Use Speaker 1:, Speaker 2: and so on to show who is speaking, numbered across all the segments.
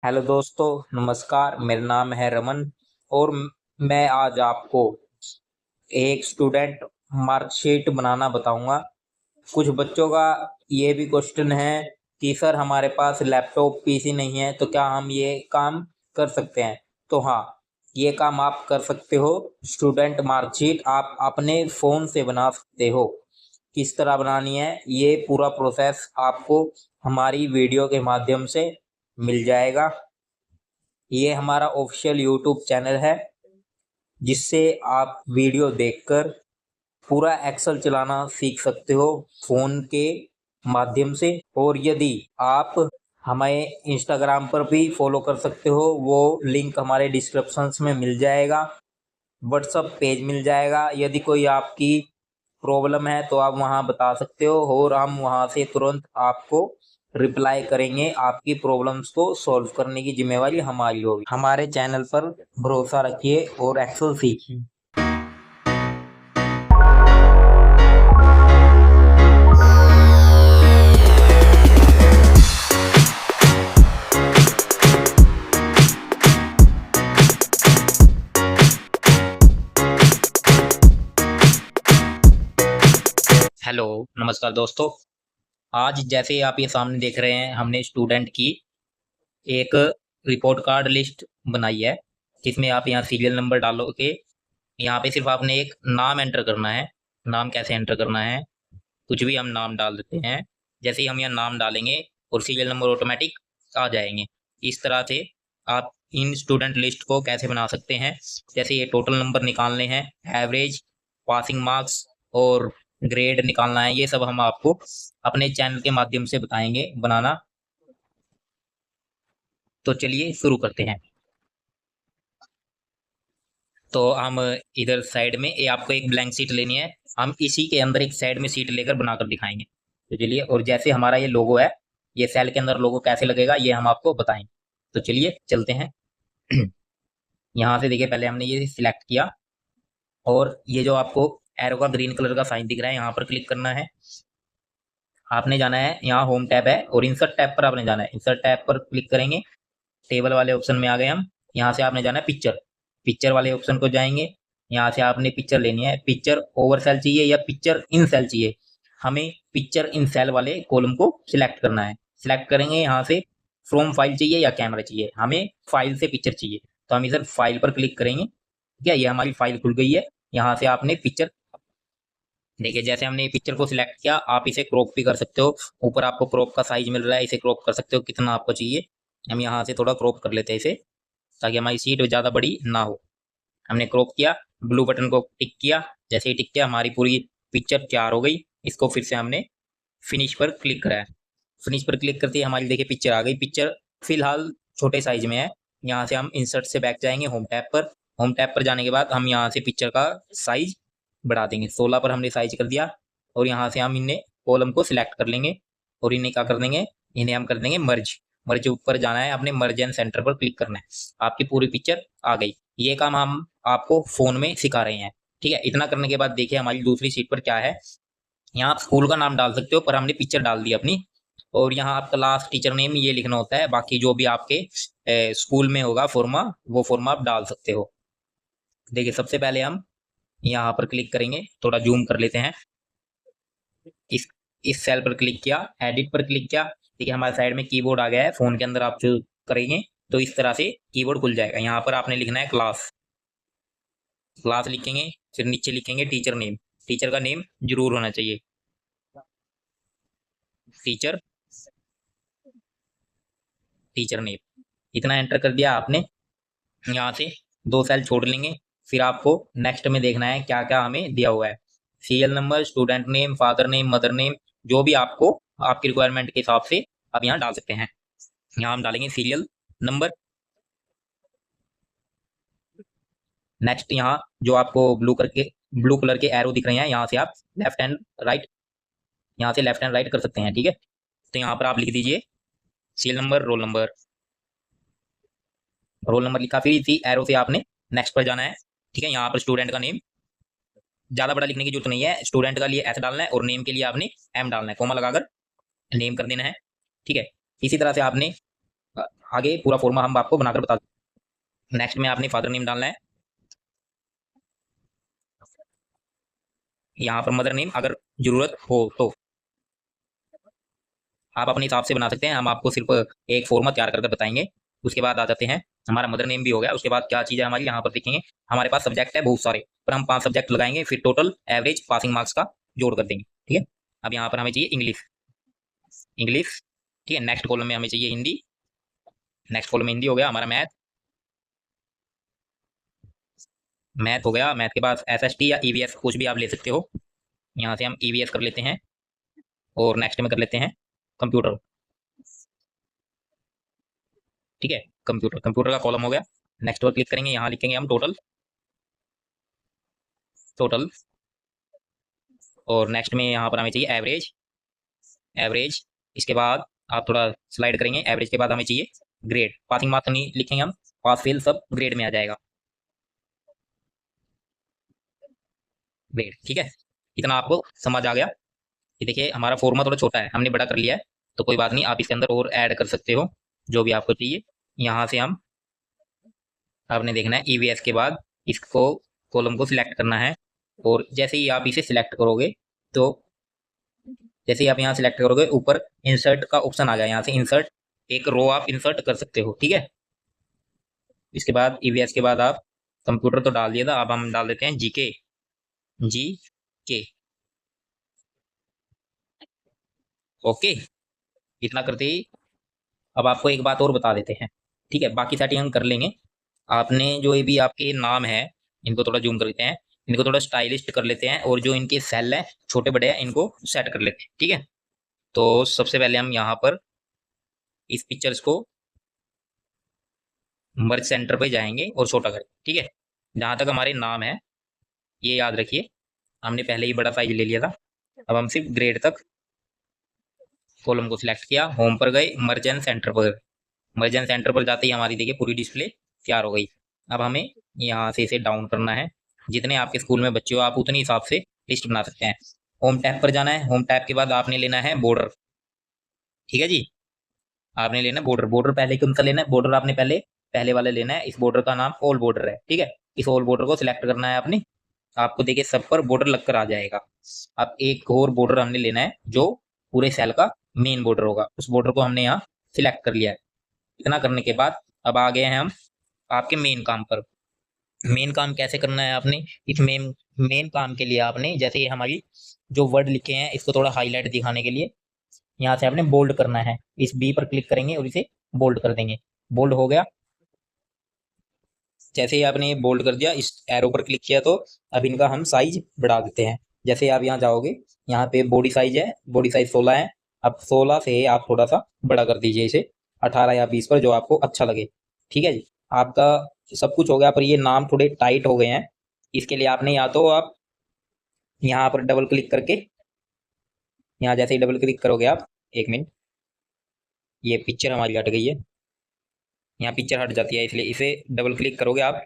Speaker 1: Hello दोस्तों, नमस्कार। मेरा नाम है रमन और मैं आज आपको एक स्टूडेंट मार्कशीट बनाना बताऊंगा। कुछ बच्चों का ये भी क्वेश्चन है कि सर हमारे पास लैपटॉप पीसी नहीं है तो क्या हम ये काम कर सकते हैं। तो हाँ, ये काम आप कर सकते हो। स्टूडेंट मार्कशीट आप अपने फ़ोन से बना सकते हो। किस तरह बनानी है ये पूरा प्रोसेस आपको हमारी वीडियो के माध्यम से मिल जाएगा। ये हमारा ऑफिशियल यूट्यूब चैनल है जिससे आप वीडियो देखकर पूरा एक्सेल चलाना सीख सकते हो फ़ोन के माध्यम से। और यदि आप हमें इंस्टाग्राम पर भी फॉलो कर सकते हो, वो लिंक हमारे डिस्क्रिप्शंस में मिल जाएगा। व्हाट्सअप पेज मिल जाएगा। यदि कोई आपकी प्रॉब्लम है तो आप वहाँ बता सकते हो और हम वहाँ से तुरंत आपको रिप्लाई करेंगे। आपकी प्रॉब्लम्स को सॉल्व करने की जिम्मेवारी हमारी होगी। हमारे चैनल पर भरोसा रखिए और एक्सेल सीखिए। हेलो, नमस्कार दोस्तों। आज जैसे आप ये सामने देख रहे हैं, हमने स्टूडेंट की एक रिपोर्ट कार्ड लिस्ट बनाई है जिसमें आप यहाँ सीरियल नंबर डालोगे। यहाँ पे सिर्फ आपने एक नाम एंटर करना है। नाम कैसे एंटर करना है, कुछ भी हम नाम डाल देते हैं। जैसे ही हम यहाँ नाम डालेंगे और सीरियल नंबर ऑटोमेटिक आ जाएंगे। इस तरह से आप इन स्टूडेंट लिस्ट को कैसे बना सकते हैं। जैसे ये टोटल नंबर निकालने हैं, एवरेज, पासिंग मार्क्स और ग्रेड निकालना है। ये सब हम आपको अपने चैनल के माध्यम से बताएंगे बनाना। तो चलिए शुरू करते हैं। तो हम इधर साइड में ये आपको एक ब्लैंक शीट लेनी है। हम इसी के अंदर एक साइड में शीट लेकर बनाकर दिखाएंगे। तो चलिए, और जैसे हमारा ये लोगो है, ये सेल के अंदर लोगो कैसे लगेगा ये हम आपको बताएंगे। तो चलिए चलते हैं। यहाँ से देखिए, पहले हमने ये सिलेक्ट किया और ये जो आपको एरो का ग्रीन कलर का साइन दिख रहा है, यहाँ पर क्लिक करना है। आपने जाना है, यहाँ होम टैब है और इंसर्ट टैब पर आपने जाना है। इंसर्ट टैब पर क्लिक करेंगे, टेबल वाले ऑप्शन में आ गए हम। यहाँ से आपने जाना है पिक्चर। पिक्चर वाले ऑप्शन को जाएंगे। यहाँ से आपने पिक्चर लेनी है। पिक्चर ओवर सेल चाहिए या पिक्चर इन सेल चाहिए। हमें पिक्चर इन सेल वाले कॉलम को सिलेक्ट करना है। सिलेक्ट करेंगे यहाँ से फ्रॉम फाइल चाहिए या कैमरा चाहिए। हमें फाइल से पिक्चर चाहिए तो हम इधर फाइल पर क्लिक करेंगे। ठीक है, ये हमारी फाइल खुल गई है। यहाँ से आपने पिक्चर, देखिए जैसे हमने पिक्चर को सिलेक्ट किया, आप इसे क्रॉप भी कर सकते हो। ऊपर आपको क्रॉप का साइज मिल रहा है, इसे क्रॉप कर सकते हो कितना आपको चाहिए। हम यहाँ से थोड़ा क्रॉप कर लेते हैं इसे, ताकि हमारी सीट ज़्यादा बड़ी ना हो। हमने क्रॉप किया, ब्लू बटन को टिक किया। जैसे ही टिक किया, हमारी पूरी पिक्चर तैयार हो गई। इसको फिर से हमने फिनिश पर क्लिक करा है। फिनिश पर क्लिक करते ही हमारी देखिए पिक्चर आ गई। पिक्चर फिलहाल छोटे साइज में है। यहाँ से हम इंसर्ट से बैक जाएंगे होम टैब पर। होम टैब पर जाने के बाद हम यहाँ से पिक्चर का साइज बढ़ा देंगे। 16 पर हमने साइज कर दिया और यहाँ से हम इन्हें कॉलम को सिलेक्ट कर लेंगे और इन्हें क्या कर देंगे, इन्हें हम कर देंगे मर्ज। मर्ज ऊपर जाना है, अपने मर्ज एंड सेंटर पर क्लिक करना है। आपकी पूरी पिक्चर आ गई। ये काम हम आपको फोन में सिखा रहे हैं। ठीक है, इतना करने के बाद देखिए हमारी दूसरी सीट पर क्या है। यहाँ आप स्कूल का नाम डाल सकते हो, पर हमने पिक्चर डाल दी अपनी। और यहाँ आप क्लास टीचर नेम ये लिखना होता है। बाकी जो भी आपके स्कूल में होगा फॉर्मा, वो फॉर्मा आप डाल सकते हो। देखिए सबसे पहले हम यहाँ पर क्लिक करेंगे, थोड़ा जूम कर लेते हैं। इस इस सेल पर क्लिक किया, एडिट पर क्लिक किया। देखिए हमारे साइड में कीबोर्ड आ गया है। फोन के अंदर आप जो करेंगे तो इस तरह से कीबोर्ड खुल जाएगा। यहाँ पर आपने लिखना है क्लास। क्लास लिखेंगे, फिर नीचे लिखेंगे टीचर नेम। टीचर का नेम जरूर होना चाहिए। टीचर, टीचर नेम इतना एंटर कर दिया आपने। यहाँ से दो सेल छोड़ लेंगे। फिर आपको नेक्स्ट में देखना है क्या क्या हमें दिया हुआ है। Serial number, student name, father name, mother name, जो भी आपको आपकी रिक्वायरमेंट के हिसाब से आप यहाँ डाल सकते हैं। यहाँ हम डालेंगे सीरियल नंबर। नेक्स्ट यहाँ जो आपको ब्लू कलर के एरो दिख रहे हैं, यहाँ से आप लेफ्ट एंड राइट, यहाँ से लेफ्ट एंड राइट कर सकते हैं। ठीक है, तो यहाँ पर आप लिख दीजिए serial number, roll number. Roll number लिखा, फिर इसी एरो से आपने नेक्स्ट पर जाना है। ठीक है, यहाँ पर स्टूडेंट का नेम ज्यादा बड़ा लिखने की जरूरत नहीं है। स्टूडेंट का लिए एस डालना है और नेम के लिए आपने एम डालना है, कोमा लगाकर नेम कर देना है। ठीक है, इसी तरह से आपने आगे पूरा फॉर्मा हम आपको बनाकर बता दें। नेक्स्ट में आपने फादर नेम डालना है, यहाँ पर मदर नेम अगर जरूरत हो तो आप अपने हिसाब से बना सकते हैं, हम आपको सिर्फ एक फॉर्मा तैयार करके बताएंगे। उसके बाद आ जाते हैं, हमारा मदर नेम भी हो गया, उसके बाद क्या चीज़ है हमारी यहाँ पर देखेंगे। हमारे पास सब्जेक्ट है बहुत सारे, पर हम 5 सब्जेक्ट लगाएंगे, फिर टोटल एवरेज पासिंग मार्क्स का जोड़ कर देंगे। ठीक है, अब यहाँ पर हमें चाहिए इंग्लिश, इंग्लिश। ठीक है, नेक्स्ट कॉलम में हमें चाहिए हिंदी, नेक्स्ट कॉलम में हिंदी हो गया। हमारा मैथ, मैथ हो गया। मैथ के बाद एसएसटी या ईवीएस कुछ भी आप ले सकते हो, यहाँ से हम ईवीएस कर लेते हैं। और नेक्स्ट में कर लेते हैं कंप्यूटर। ठीक है, कंप्यूटर, कंप्यूटर का कॉलम हो गया। नेक्स्ट पर क्लिक करेंगे, यहाँ लिखेंगे हम टोटल, टोटल। और नेक्स्ट में यहाँ पर हमें चाहिए एवरेज, एवरेज। इसके बाद आप थोड़ा स्लाइड करेंगे, एवरेज के बाद हमें चाहिए ग्रेड। पासिंग मार्क्स नहीं लिखेंगे हम, पास फेल सब ग्रेड में आ जाएगा, ग्रेड। ठीक है, इतना आपको समझ आ गया। ये देखिए हमारा फॉर्मा थोड़ा छोटा है, हमने बड़ा कर लिया है, तो कोई बात नहीं, आप इसके अंदर और ऐड कर सकते हो जो भी आपको चाहिए। यहाँ से हम, आपने देखना है ईवीएस के बाद इसको, कॉलम को सिलेक्ट करना है। और जैसे ही आप इसे सिलेक्ट करोगे, तो जैसे ही आप यहाँ सिलेक्ट करोगे, ऊपर इंसर्ट का ऑप्शन आ गया, यहाँ से इंसर्ट एक रो आप इंसर्ट कर सकते हो। ठीक है, इसके बाद ईवीएस के बाद आप कंप्यूटर तो डाल दिया था, अब हम डाल देते हैं जीके, जी के। ओके, इतना करते ही अब आपको एक बात और बता देते हैं। ठीक है, बाकी सेटिंग हम कर लेंगे। आपने जो ये भी आपके नाम है, इनको थोड़ा जूम कर लेते हैं, इनको थोड़ा स्टाइलिश कर लेते हैं, और जो इनके सेल है छोटे बड़े हैं इनको सेट कर लेते हैं। ठीक है, तो सबसे पहले हम यहाँ पर इस पिक्चर्स को मर्ज सेंटर पे जाएंगे और छोटा करें। ठीक है, जहाँ तक हमारे नाम है ये याद रखिए, हमने पहले ही बड़ा साइज ले लिया था। अब हम सिर्फ ग्रेड तक कॉलम को सिलेक्ट किया, होम पर गए, मर्जन सेंटर पर, मर्जन सेंटर पर जाते ही हमारी देखिए पूरी डिस्प्ले तैयार हो गई। अब हमें यहाँ से इसे डाउन करना है, जितने आपके स्कूल में बच्चे हो आप उतने हिसाब से लिस्ट बना सकते हैं। होम टैब पर जाना है, होम टैब के बाद आपने लेना है बॉर्डर। ठीक है जी, आपने लेना है बॉर्डर। बॉर्डर पहले कौन सा लेना है, बॉर्डर आपने पहले पहले वाले लेना है, इस बॉर्डर का नाम ऑल बॉर्डर है। ठीक है, इस ऑल बॉर्डर को सिलेक्ट करना है आपने, आपको देखिए सब पर बॉर्डर लगकर आ जाएगा। अब एक और बॉर्डर हमने लेना है जो पूरे सेल का मेन बॉर्डर होगा, उस बॉर्डर को हमने यहाँ सिलेक्ट कर लिया है। इतना करने के बाद अब आ गए हैं हम आपके मेन काम पर। मेन काम कैसे करना है आपने, इस मेन मेन काम के लिए आपने, जैसे ये हमारी जो वर्ड लिखे हैं इसको थोड़ा हाईलाइट दिखाने के लिए यहाँ से आपने बोल्ड करना है। इस बी पर क्लिक करेंगे और इसे बोल्ड कर देंगे, बोल्ड हो गया। जैसे ही आपने बोल्ड कर दिया, इस एरो पर क्लिक किया, तो अब इनका हम साइज बढ़ा देते हैं। जैसे आप यहाँ जाओगे, यहाँ पे बॉडी साइज है, बॉडी साइज 16 है, अब 16 से आप थोड़ा सा बड़ा कर दीजिए इसे 18 या 20 पर, जो आपको अच्छा लगे। ठीक है जी, आपका सब कुछ हो गया, पर ये नाम थोड़े टाइट हो गए हैं, इसके लिए आपने या तो आप यहाँ पर डबल क्लिक करके, यहाँ जैसे ही डबल क्लिक करोगे आप, एक मिनट, ये पिक्चर हमारी हट गई है, यहाँ पिक्चर हट जाती है, इसलिए इसे डबल क्लिक करोगे आप।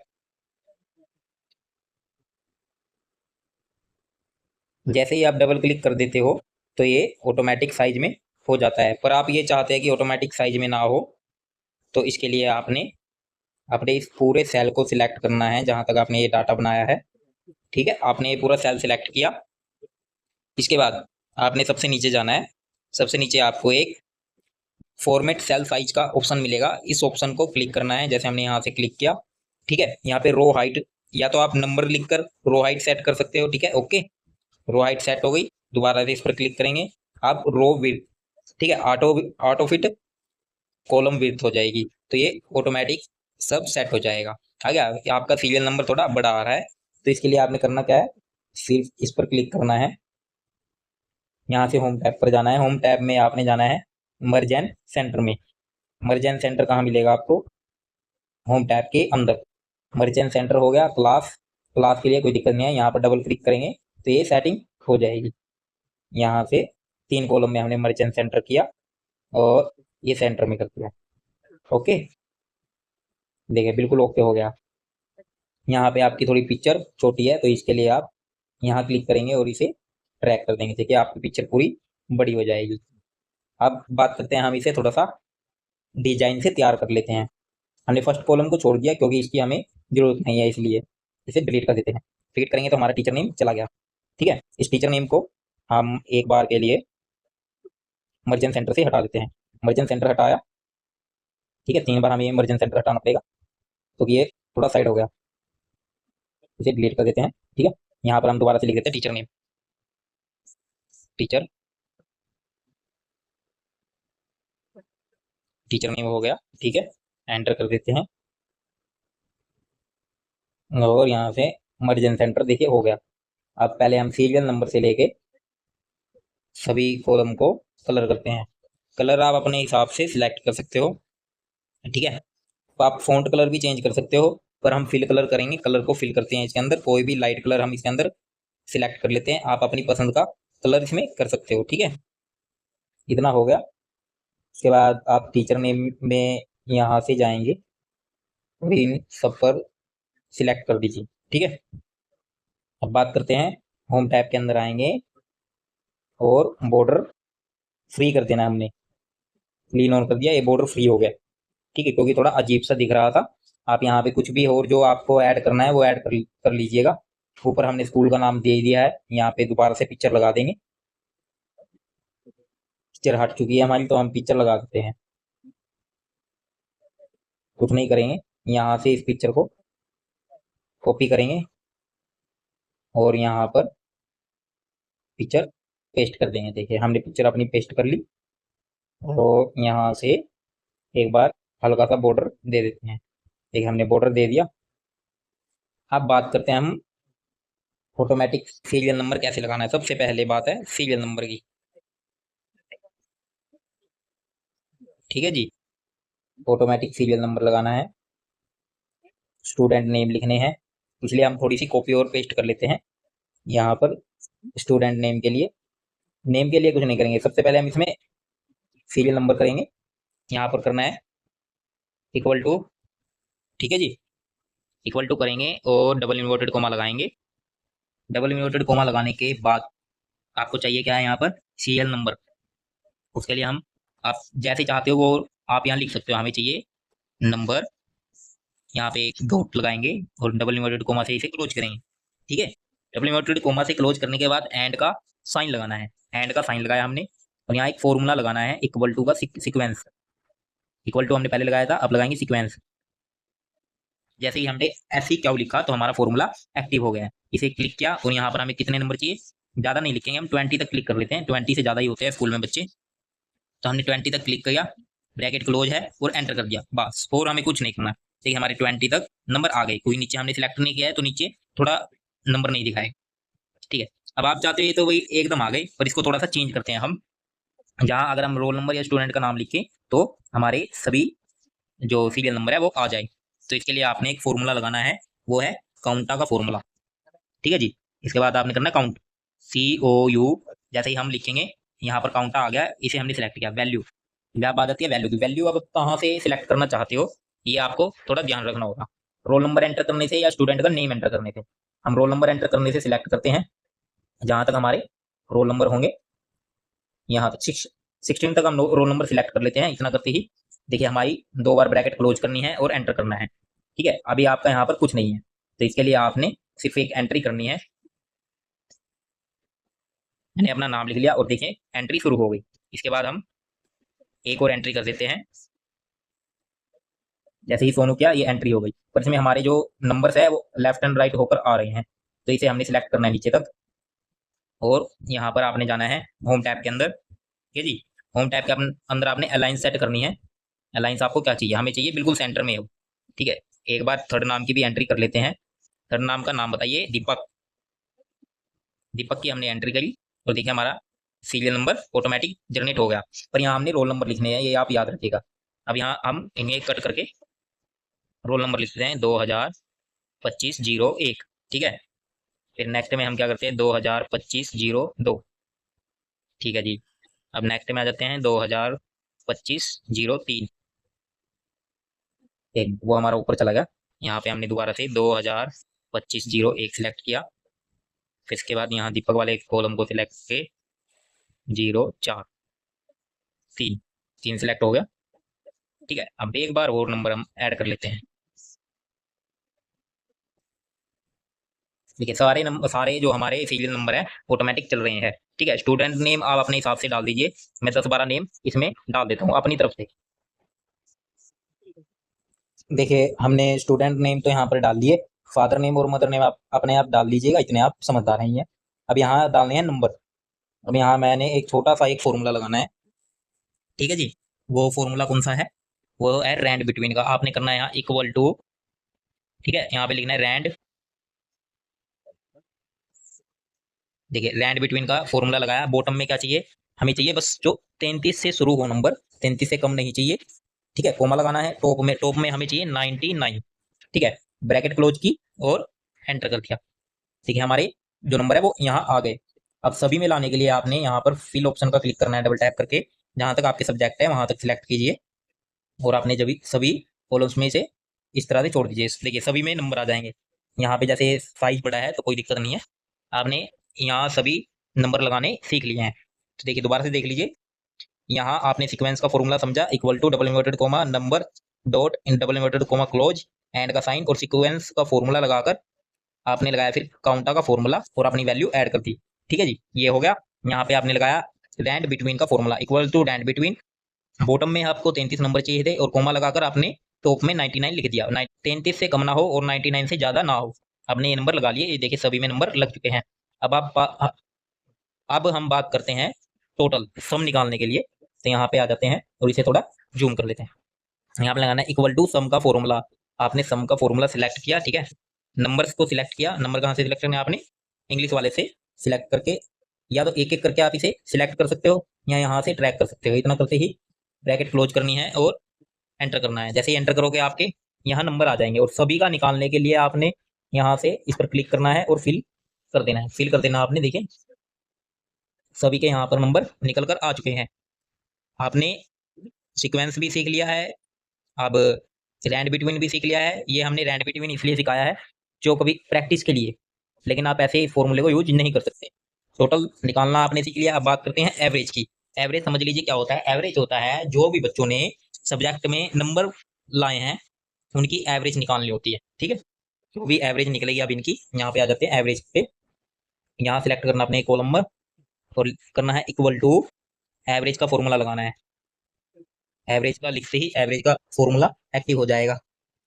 Speaker 1: जैसे ही आप डबल क्लिक कर देते हो तो ये ऑटोमेटिक साइज में हो जाता है, पर आप ये चाहते हैं कि ऑटोमेटिक साइज में ना हो, तो इसके लिए आपने अपने इस पूरे सेल को सिलेक्ट करना है जहां तक आपने ये डाटा बनाया है। ठीक है, आपने ये पूरा सेल सिलेक्ट किया, इसके बाद आपने सबसे नीचे जाना है। सबसे नीचे आपको एक फॉर्मेट सेल साइज का ऑप्शन मिलेगा, इस ऑप्शन को क्लिक करना है, जैसे हमने यहाँ से क्लिक किया। ठीक है, यहाँ पे रो हाइट, या तो आप नंबर लिखकर रो हाइट सेट कर सकते हो। ठीक है, ओके, रो हाइट सेट हो गई। दोबारा से इस पर क्लिक करेंगे, आप रो विड्थ, ठीक है, auto auto fit column width हो जाएगी, तो ये ऑटोमेटिक सब सेट हो जाएगा। आ गया, आपका सीरियल नंबर थोड़ा बड़ा आ रहा है, तो इसके लिए आपने करना क्या है, सिर्फ इस पर क्लिक करना है, यहाँ से होम टैब पर जाना है। होम टैब में आपने जाना है मर्ज एंड सेंटर में। मर्ज एंड सेंटर कहाँ मिलेगा आपको, होम टैब के अंदर। मर्ज एंड सेंटर हो गया, क्लास, क्लास के लिए कोई दिक्कत नहीं है, यहाँ पर डबल क्लिक करेंगे तो ये सेटिंग हो जाएगी। यहाँ से 3 कॉलम में हमने मर्ज एंड सेंटर किया और ये सेंटर में कर दिया। ओके, देखिए बिल्कुल ओके हो गया। यहाँ पे आपकी थोड़ी पिक्चर छोटी है, तो इसके लिए आप यहाँ क्लिक करेंगे और इसे ट्रैक कर देंगे, देखिए आपकी पिक्चर पूरी बड़ी हो जाएगी। अब बात करते हैं हम इसे थोड़ा सा डिजाइन से तैयार कर लेते हैं। हमने फर्स्ट कॉलम को छोड़ दिया क्योंकि इसकी हमें जरूरत नहीं है, इसलिए इसे डिलीट कर देते हैं। डिलीट करेंगे तो हमारा टीचर नेम चला गया। ठीक है, इस टीचर नेम को हम एक बार के लिए मर्जेंट सेंटर से हटा देते हैं। मर्जेंट सेंटर हटाया। ठीक है, 3 बार हमें मर्जेंट सेंटर हटाना पड़ेगा, तो ये थोड़ा साइड हो गया, इसे डिलीट कर देते हैं। ठीक है, यहाँ पर हम दोबारा से लिख देते हैं teacher name. Teacher teacher name हो गया। ठीक है, एंटर कर देते हैं और यहाँ से मर्जेंट सेंटर देखिए हो गया। अब पहले हम सीरियल नंबर से लेके सभी कॉलम को कलर करते हैं। कलर आप अपने हिसाब से सिलेक्ट कर सकते हो। ठीक है, तो आप फ़ॉन्ट कलर भी चेंज कर सकते हो, पर हम फिल कलर करेंगे। कलर को फिल करते हैं इसके अंदर, कोई भी लाइट कलर हम इसके अंदर सिलेक्ट कर लेते हैं। आप अपनी पसंद का कलर इसमें कर सकते हो। ठीक है, इतना हो गया। उसके बाद आप टीचर नेम में यहाँ से जाएंगे और इन सब पर सिलेक्ट कर दीजिए। ठीक है, अब बात करते हैं, होम टैब के अंदर आएंगे और बॉर्डर फ्री कर देना। हमने क्लीन ऑन कर दिया, ये बॉर्डर फ्री हो गया। ठीक है, क्योंकि थोड़ा अजीब सा दिख रहा था। आप यहाँ पे कुछ भी और जो आपको ऐड करना है वो ऐड कर लीजिएगा। ऊपर हमने स्कूल का नाम दे दिया है, यहाँ पे दोबारा से पिक्चर लगा देंगे। पिक्चर हट चुकी है हमारी, तो हम पिक्चर लगा देते हैं। कुछ नहीं करेंगे, यहाँ से इस पिक्चर को कॉपी करेंगे और यहाँ पर पिक्चर पेस्ट कर देंगे। देखिए, हमने पिक्चर अपनी पेस्ट कर ली और यहाँ से एक बार हल्का सा बॉर्डर दे देते हैं। देखिए, हमने बॉर्डर दे दिया। अब बात करते हैं हम ऑटोमेटिक सीरियल नंबर कैसे लगाना है। सबसे पहले बात है सीरियल नंबर की। ठीक है जी, ऑटोमेटिक सीरियल नंबर लगाना है, स्टूडेंट नेम लिखने हैं। इसलिए हम थोड़ी सी कॉपी और पेस्ट कर लेते हैं यहाँ पर। स्टूडेंट नेम के लिए कुछ नहीं करेंगे। सबसे पहले हम इसमें सीरियल नंबर करेंगे। यहाँ पर करना है इक्वल टू। ठीक है जी, इक्वल टू करेंगे और डबल इन्वर्टेड कोमा लगाएंगे। डबल इन्वर्टेड कोमा लगाने के बाद आपको चाहिए क्या है, यहाँ पर सीरियल नंबर। उसके लिए हम आप जैसे चाहते हो वो आप यहाँ लिख सकते हो। हमें चाहिए नंबर, यहाँ पे एक डॉट लगाएंगे और डबल इन्वर्टेड कोमा से इसे क्लोज करेंगे। ठीक है, डबल इन्वर्टेड कोमा से क्लोज करने के बाद एंड का साइन लगाना है। एंड का साइन लगाया हमने और यहाँ एक फॉर्मूला लगाना है इक्वल टू का सीक्वेंस। इक्वल टू हमने पहले लगाया था, अब लगाएंगे सीक्वेंस। जैसे ही हमने ऐसी क्यू लिखा तो हमारा फॉर्मूला एक्टिव हो गया है। इसे क्लिक किया और यहाँ पर हमें कितने नंबर चाहिए, ज़्यादा नहीं लिखेंगे, हम 20 तक क्लिक कर लेते हैं। 20 से ज़्यादा ही होते हैं स्कूल में बच्चे। तो हमने 20 तक क्लिक किया, ब्रैकेट क्लोज है और एंटर कर दिया बस। और हमें कुछ नहीं करना। देखिए, हमारे 20 तक नंबर आ गए। कोई नीचे हमने सिलेक्ट नहीं किया है तो नीचे थोड़ा नंबर नहीं दिखाए। ठीक है, अब आप चाहते हो तो वही एकदम आ गए, पर इसको थोड़ा सा चेंज करते हैं हम। जहाँ अगर हम रोल नंबर या स्टूडेंट का नाम लिखें तो हमारे सभी जो सीरियल नंबर है वो आ जाए। तो इसके लिए आपने एक फॉर्मूला लगाना है, वो है काउंटा का फॉर्मूला। ठीक है जी, इसके बाद आपने करना काउंट, COU। जैसे ही हम लिखेंगे यहाँ पर काउंटा आ गया, इसे हमने सिलेक्ट किया। वैल्यू, अब आ जाती है वैल्यू की। वैल्यू अब कहाँ से सिलेक्ट करना चाहते हो ये आपको थोड़ा ध्यान रखना होगा। रोल नंबर एंटर करने से या स्टूडेंट का नेम एंटर करने से। हम रोल नंबर एंटर करने से सिलेक्ट करते हैं जहाँ तक हमारे रोल नंबर होंगे, यहाँ तक 16 तक हम रोल नंबर सिलेक्ट कर लेते हैं। इतना करते ही देखिए हमारी 2 बार ब्रैकेट क्लोज करनी है और एंटर करना है। ठीक है, अभी आपका यहाँ पर कुछ नहीं है, तो इसके लिए आपने सिर्फ एक एंट्री करनी है। मैंने अपना नाम लिख लिया और देखिए एंट्री शुरू हो गई। इसके बाद हम एक और एंट्री कर देते हैं। जैसे ही सोनू किया, ये एंट्री हो गई, पर इसमें हमारे जो नंबर्स है वो लेफ्ट एंड राइट होकर आ रहे हैं। तो इसे हमने सिलेक्ट करना है नीचे तक और यहाँ पर आपने जाना है होम टैब के अंदर। ठीक है जी, होम टैब के अंदर आपने अलाइंस सेट करनी है। अलाइंस आपको क्या चाहिए, हमें चाहिए बिल्कुल सेंटर में हो। ठीक है, एक बार थर्ड नाम की भी एंट्री कर लेते हैं। थर्ड नाम का नाम बताइए, दीपक। दीपक की हमने एंट्री करी और देखिए हमारा सीरियल नंबर ऑटोमेटिक जनरेट हो गया। पर यहाँ हमने रोल नंबर लिखने हैं, ये आप याद रखिएगा। अब यहाँ हम इन्हें कट करके रोल नंबर लिखते हैं 2025-01। ठीक है, फिर नेक्स्ट में हम क्या करते हैं 2025-02। ठीक है जी, अब नेक्स्ट में आ जाते हैं 2025-03। एक वो हमारा ऊपर चला गया। यहाँ पे हमने दोबारा से 2025-01 सिलेक्ट किया। फिर इसके बाद यहाँ दीपक वाले कॉलम को सिलेक्ट करके 04 3 3 सिलेक्ट हो गया। ठीक है, अब एक बार और नंबर हम ऐड कर लेते हैं। देखिए सारे नंबर, सारे जो हमारे सीरियल नंबर है ऑटोमेटिक चल रहे हैं। ठीक है, स्टूडेंट नेम आप अपने हिसाब से डाल दीजिए। मैं 10-12 नेम इसमें डाल देता हूँ अपनी तरफ से। देखिए हमने स्टूडेंट नेम तो यहाँ पर डाल दिए, फादर नेम और मदर नेम आप अपने आप डाल दीजिएगा, इतने आप समझदार हैं ये। अब यहाँ डालने हैं नंबर। अब यहाँ मैंने एक छोटा सा एक फॉर्मूला लगाना है। ठीक है जी, वो फॉर्मूला कौन सा है? वो है रैंड बिटवीन का। आपने करना है यहाँ इक्वल टू, ठीक है, यहाँ पे लिखना है रैंड। देखिए रैंड बिटवीन का फॉर्मूला लगाया, बॉटम में क्या चाहिए हमें? चाहिए बस जो 33 से शुरू हो नंबर, 33 से कम नहीं चाहिए। ठीक है, कोमा लगाना है टॉप में हमें चाहिए 99। ठीक है, ब्रैकेट क्लोज की और एंटर कर दिया। ठीक है, हमारे जो नंबर है वो यहाँ आ गए। अब सभी में लाने के लिए आपने यहाँ पर फिल ऑप्शन का क्लिक करना है, डबल टैप करके जहां तक आपके सब्जेक्ट है वहां तक सिलेक्ट कीजिए और आपने जब सभी कॉलम्स में से इस तरह से छोड़ दीजिए। देखिए सभी में नंबर आ जाएंगे। यहाँ पे जैसे साइज बड़ा है तो कोई दिक्कत नहीं है, आपने यहाँ सभी नंबर लगाने सीख लिए हैं। तो देखिए दोबारा से देख लीजिए, यहाँ आपने सीक्वेंस का फॉर्मूला समझा, equal to double inverted comma number dot in double inverted comma close and का साइन और सीक्वेंस का फॉर्मूला लगाकर आपने लगाया फिर काउंटा का फॉर्मूला और अपनी वैल्यू ऐड कर दी। ठीक है जी, ये हो गया। यहाँ पे आपने लगाया रैंड बिटवीन का formula equal to rand between, bottom में आपको 33 नंबर चाहिए थे और कोमा लगाकर आपने टॉप में 99 लिख दिया। 33 से कम ना हो और 99 से ज्यादा ना हो। आपने ये नंबर लगा लिए, ये देखिए सभी में नंबर लग चुके हैं। अब हम बात करते हैं टोटल सम निकालने के लिए। तो यहाँ पे आ जाते हैं और इसे थोड़ा जूम कर लेते हैं। यहाँ पे लगाना है इक्वल टू सम का फॉर्मूला। आपने सम का फॉर्मूला सिलेक्ट किया, ठीक है, नंबर्स को सिलेक्ट किया। नंबर कहाँ से सिलेक्ट करना है आपने? इंग्लिश वाले से सिलेक्ट करके, या तो एक एक करके आप इसे सिलेक्ट कर सकते हो या यहाँ से ट्रैक कर सकते हो। इतना करते ही ब्रैकेट क्लोज करनी है और एंटर करना है। जैसे ही एंटर करोगे आपके यहाँ नंबर आ जाएंगे और सभी का निकालने के लिए आपने यहाँ से इस पर क्लिक करना है और फिल कर देना है। फिल कर देना आपने, देखिए सभी के यहाँ पर नंबर निकल कर आ चुके हैं। आपने सीक्वेंस भी सीख लिया है, अब रैंड बिटवीन भी सीख लिया है। ये हमने रैंड बिटवीन इसलिए सिखाया है जो कभी प्रैक्टिस के लिए, लेकिन आप ऐसे फॉर्मूले को यूज नहीं कर सकते। टोटल निकालना आपने सीख लिया। अब बात करते हैं एवरेज की। एवरेज समझ लीजिए क्या होता है। एवरेज होता है जो भी बच्चों ने सब्जेक्ट में नंबर लाए हैं उनकी एवरेज निकालनी होती है। ठीक है, जो भी एवरेज निकलेगी अब इनकी, यहाँ पे आ जाते हैं एवरेज पे। यहाँ सिलेक्ट करना अपने कॉलम नंबर और करना है इक्वल टू एवरेज का फॉर्मूला लगाना है। एवरेज का लिखते ही एवरेज का फॉर्मूला एक्टिव हो जाएगा।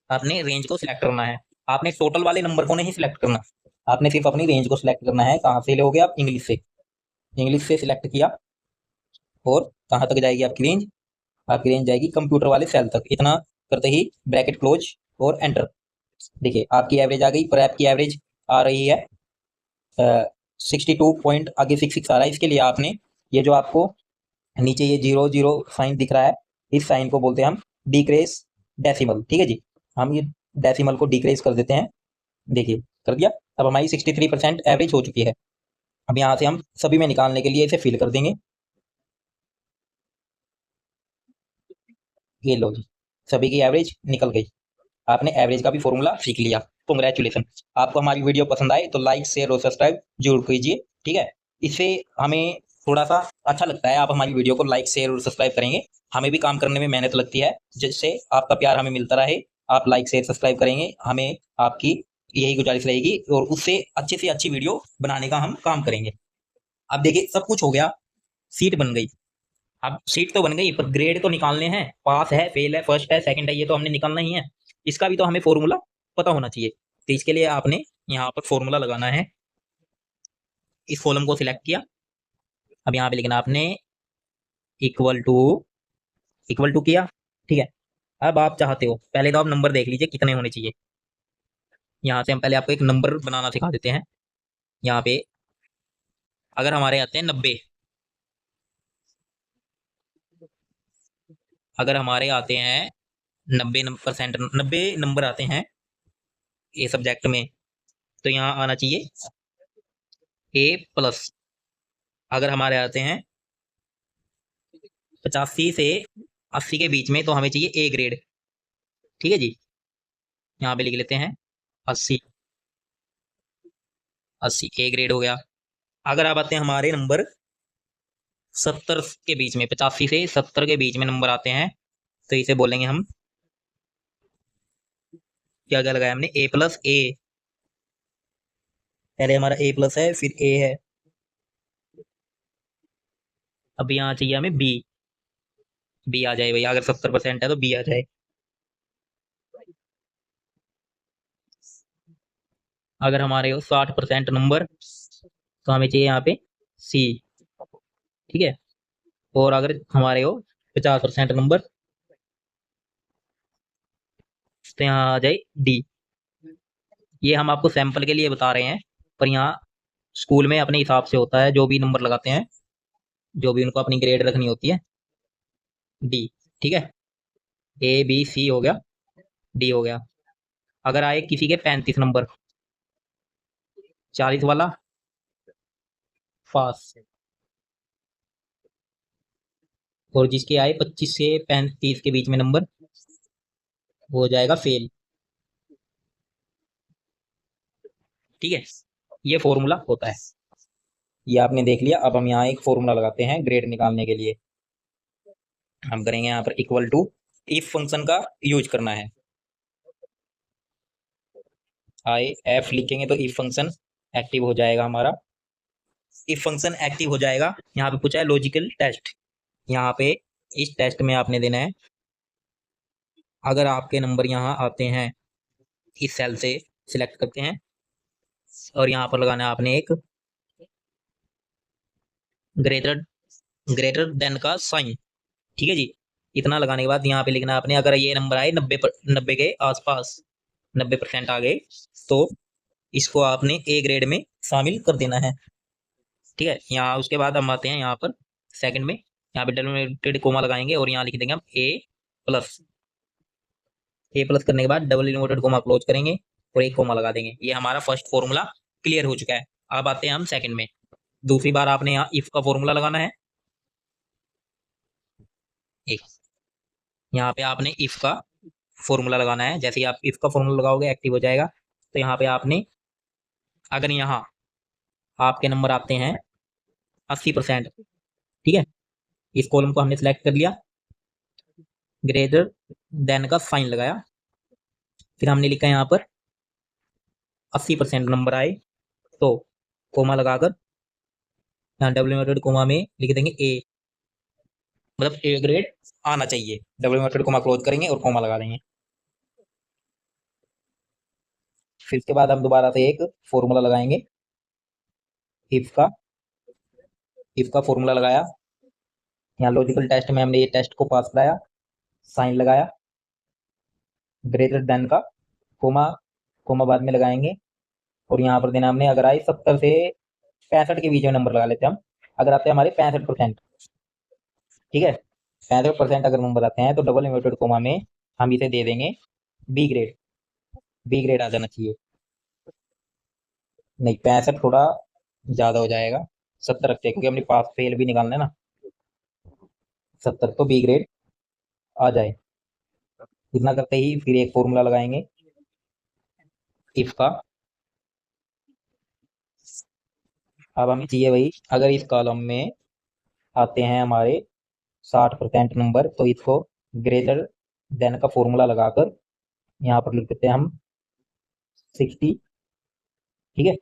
Speaker 1: आपने रेंज को सिलेक्ट करना है, आपने टोटल वाले नंबर को नहीं सिलेक्ट करना, आपने सिर्फ अपनी रेंज को सिलेक्ट करना है। कहाँ से लोगे आप? इंग्लिश से। इंग्लिश से सिलेक्ट किया और कहाँ तक जाएगी आपकी रेंज? आपकी रेंज जाएगी कंप्यूटर वाले सेल तक। इतना करते ही ब्रैकेट क्लोज और एंटर। देखिए आपकी एवरेज आ गई, पर आपकी एवरेज आ रही है 62 पॉइंट, आगे 66 आ रहा है। इसके लिए आपने ये जो आपको नीचे ये 00 साइन दिख रहा है, इस साइन को बोलते हैं हम डिक्रेस डेसिमल। ठीक है जी, हम ये डेसिमल को डिक्रेस कर देते हैं। देखिए कर दिया। अब हमारी 63% एवरेज हो चुकी है। अब यहाँ से हम सभी में निकालने के लिए इसे फिल कर देंगे। ये लो जी, सभी की एवरेज निकल गई। आपने एवरेज का भी फॉर्मूला सीख लिया। कॉन्ग्रेचुलेसन। आपको हमारी वीडियो पसंद आए तो लाइक शेयर और सब्सक्राइब जरूर कीजिए। ठीक है, इससे हमें थोड़ा सा अच्छा लगता है। आप हमारी वीडियो को लाइक शेयर और सब्सक्राइब करेंगे, हमें भी काम करने में मेहनत लगती है। जिससे आपका प्यार हमें मिलता रहे, आप लाइक शेयर सब्सक्राइब करेंगे, हमें आपकी यही गुजारिश रहेगी और उससे अच्छी से अच्छी वीडियो बनाने का हम काम करेंगे। अब देखिए सब कुछ हो गया, सीट बन गई। अब सीट तो बन गई पर ग्रेड तो निकालने हैं। पास है, फेल है, फर्स्ट है, सेकंड है, ये तो हमने निकालना ही है। इसका भी तो हमें फॉर्मूला पता होना चाहिए। तो इसके लिए आपने यहाँ पर फॉर्मूला लगाना है। इस कॉलम को सिलेक्ट किया, अब यहाँ पे लिखना आपने इक्वल टू किया। ठीक है, अब आप चाहते हो, पहले तो आप नंबर देख लीजिए कितने होने चाहिए। यहाँ से हम पहले आपको एक नंबर बनाना सिखा देते हैं। यहाँ पे अगर हमारे आते हैं 90, अगर हमारे आते हैं 90%, 90 नंबर आते हैं ए सब्जेक्ट में, तो यहाँ आना चाहिए A+। अगर हमारे आते हैं 85 से 80 के बीच में तो हमें चाहिए A ग्रेड। ठीक है जी, यहाँ पे लिख लेते हैं 80। 80 A ग्रेड हो गया। अगर आप आते हैं हमारे नंबर 70 के बीच में, 85 से 70 के बीच में नंबर आते हैं तो इसे बोलेंगे हम, क्या क्या लगाया हमने, ए प्लस ए, पहले हमारा ए प्लस है फिर ए है। अब यहाँ चाहिए हमें बी, बी आ जाए भैया, अगर 70% है तो बी आ जाए। अगर हमारे हो 60% नंबर तो हमें चाहिए यहाँ पे सी, ठीक है। और अगर हमारे हो 50% नंबर तो यहाँ आ जाए डी। ये हम आपको सैंपल के लिए बता रहे हैं, पर यहाँ स्कूल में अपने हिसाब से होता है, जो भी नंबर लगाते हैं, जो भी उनको अपनी ग्रेड रखनी होती है, डी, ठीक है। ए बी सी हो गया, डी हो गया। अगर आए किसी के 35 नंबर, 40 वाला पास, और जिसके आए 25 से 35 के बीच में नंबर, वो हो जाएगा फेल, ठीक है। ये फॉर्मूला होता है, ये आपने देख लिया। अब हम यहाँ एक फॉर्मूला लगाते हैं ग्रेड निकालने के लिए। हम करेंगे यहाँ पर इक्वल टू, इफ फंक्शन का यूज करना है, आई एफ लिखेंगे तो इफ फंक्शन एक्टिव हो जाएगा हमारा। इफ फंक्शन एक्टिव हो जाएगा, यहाँ पे पूछा है लॉजिकल टेस्ट, यहाँ पे इस टेस्ट में आपने देना है, अगर आपके नंबर यहाँ आते हैं, इस सेल से सिलेक्ट करते हैं और यहाँ पर लगाना है आपने एक ग्रेटर ग्रेटर देन का साइन, ठीक है जी। इतना लगाने के बाद यहाँ पे लिखना है आपने, अगर ये नंबर आए 90 के आसपास, 90% आ गए, तो इसको आपने ए ग्रेड में शामिल कर देना है, ठीक है। यहाँ उसके बाद हम आते हैं यहाँ पर सेकंड में, यहाँ पे डेलिमिटेड कोमा लगाएंगे और यहाँ लिख देंगे हम प्लस ए प्लस करने के बाद डबल इन्वर्टेड कोमा क्लोज करेंगे और एक कोमा लगा देंगे। ये हमारा फर्स्ट फॉर्मूला क्लियर हो चुका है। अब आते हैं हम सेकंड में। दूसरी बार आपने यहाँ इफ का फॉर्मूला लगाना है, एक यहाँ पे आपने इफ का फॉर्मूला लगाना है। जैसे ही आप इफ का फॉर्मूला लगाओगे एक्टिव हो जाएगा। तो यहाँ पे आपने, अगर यहाँ आपके नंबर आते हैं 80%, ठीक है, इस कॉलम को हमने सिलेक्ट कर लिया, ग्रेटर देन का साइन लगाया, फिर हमने लिखा यहाँ पर 80% नंबर आए तो कोमा लगाकर यहाँ डबल इन्वर्टेड कोमा में लिख देंगे ए, मतलब ए ग्रेड आना चाहिए। डबल इन्वर्टेड कोमा क्लोज करेंगे और कोमा लगा देंगे। फिर इसके बाद हम दोबारा से एक फॉर्मूला लगाएंगे इफ का। इफ का फॉर्मूला लगाया, यहाँ लॉजिकल टेस्ट में हमने ये टेस्ट को पास कराया, साइन लगाया, ग्रेटर देन का कोमा, कोमा बाद में लगाएंगे और यहाँ पर देना हमने, अगर आए 70 से 65 के बीच में नंबर लगा लेते हैं हम। अगर आते हैं हमारे 65%, ठीक है, 65% अगर नंबर आते हैं तो डबल इन्वर्टेड कोमा में हम इसे दे देंगे बी ग्रेड। बी ग्रेड आ जाना चाहिए, नहीं 65 थोड़ा ज्यादा हो जाएगा, 70 रखते हैं क्योंकि अपने पास फेल भी निकालना है ना। 70 तो बी ग्रेड आ जाए। इतना करते ही फिर एक फॉर्मूला लगाएंगे इफ का। अब हमें चाहिए भाई, अगर इस कॉलम में आते हैं हमारे 60% नंबर तो इसको ग्रेटर देन का फॉर्मूला लगाकर यहाँ पर लिख देते हैं हम 60, ठीक है।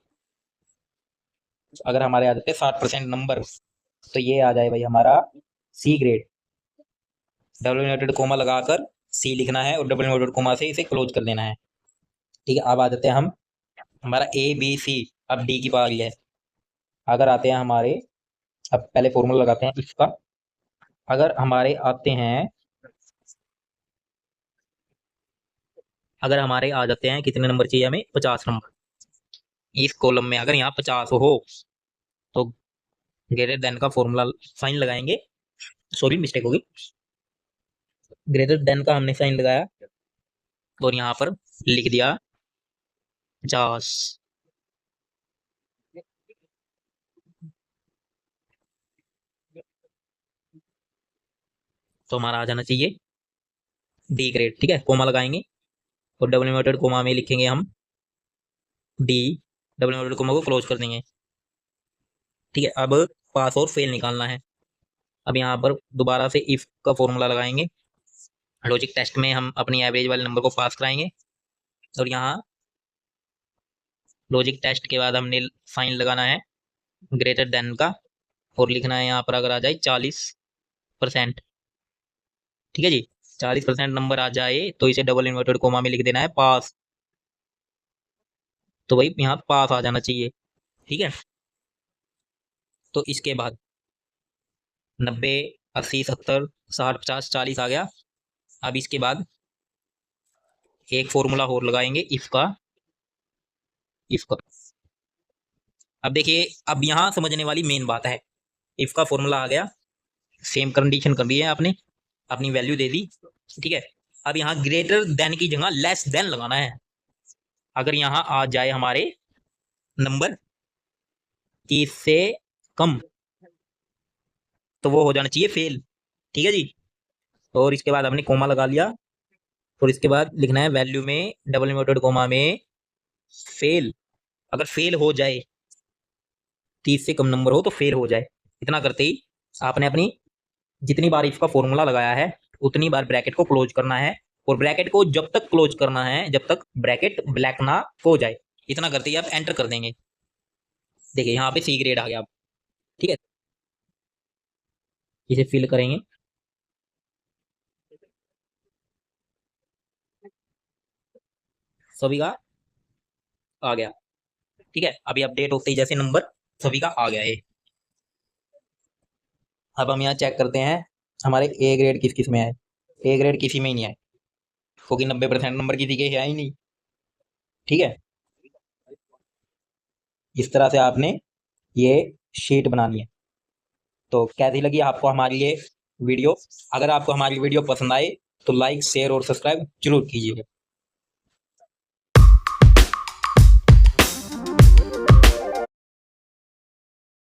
Speaker 1: अगर हमारे आ जाते हैं 60% नंबर तो ये आ जाए भाई हमारा C grade. Double inverted comma लगाकर सी लिखना है और डबल इन्वर्टेड कोमा से इसे क्लोज कर देना है, ठीक है। अब आ जाते हैं हम, हमारा ए बी सी, अब डी की बारी है। अगर आते हैं हमारे, अब पहले फॉर्मूला लगाते हैं इसका। अगर हमारे आते हैं, अगर हमारे आ जाते हैं, कितने नंबर चाहिए हमें, 50 नंबर। इस कॉलम में अगर यहाँ 50 हो तो ग्रेटर देन का फॉर्मूला साइन लगाएंगे, सॉरी मिस्टेक होगी, ग्रेटर देन का हमने साइन लगाया और यहाँ पर लिख दिया 50, तो हमारा आ जाना चाहिए डी ग्रेड, ठीक है। कोमा लगाएंगे और डबल इन्वर्टेड कोमा में लिखेंगे हम डी, डबल इन्वर्टेड कोमा को क्लोज कर देंगे, ठीक है। अब पास और फेल निकालना है। अब यहाँ पर दोबारा से इफ का फॉर्मूला लगाएंगे, लॉजिक टेस्ट में हम अपनी एवरेज वाले नंबर को पास कराएंगे। और यहाँ लॉजिक टेस्ट के बाद हमने साइन लगाना है ग्रेटर देन का, और लिखना है यहाँ पर अगर आ जाए 40%, ठीक है जी। 40% नंबर आ जाए तो इसे डबल इन्वर्टेड कोमा में लिख देना है पास। तो भाई यहाँ पास आ जाना चाहिए, ठीक है। तो इसके बाद 90, 80, 70, 60, 50, 40 आ गया। अब इसके बाद एक फॉर्मूला और लगाएंगे इसका। अब देखिए, अब यहाँ समझने वाली मेन बात है, इफ का फॉर्मूला आ गया, सेम कंडीशन कर दी है आपने, अपनी वैल्यू दे दी, ठीक है। अब यहाँ ग्रेटर देन की जगह लेस देन लगाना है। अगर यहाँ आ जाए हमारे नंबर 30 से कम तो वो हो जाना चाहिए फेल, ठीक है जी। और इसके बाद आपने कोमा लगा लिया, और इसके बाद लिखना है वैल्यू में डबल इन्वर्टेड कोमा में फेल। अगर फेल हो जाए, 30 से कम नंबर हो तो फेल हो जाए, इतना करते ही आपने अपनी जितनी बार इसका फॉर्मूला लगाया है उतनी बार ब्रैकेट को क्लोज करना है। और ब्रैकेट को जब तक क्लोज करना है जब तक ब्रैकेट ब्लैक ना हो जाए। इतना करते ही आप एंटर कर देंगे। देखिए यहाँ पे सी ग्रेड आ गया अब, ठीक है। इसे फिल करेंगे। सभी का आ गया, ठीक है। अभी अपडेट होते ही जैसे नंबर सभी का आ गया है। अब हम यहाँ चेक करते हैं हमारे ए ग्रेड किस किस में आए। ए ग्रेड किसी में ही नहीं आए, क्योंकि 90% नंबर किसी के है ही नहीं, ठीक है। इस तरह से आपने ये शीट बनानी है। तो कैसी लगी आपको हमारी ये वीडियो? अगर आपको हमारी वीडियो पसंद आए तो लाइक, शेयर और सब्सक्राइब जरूर कीजिएगा।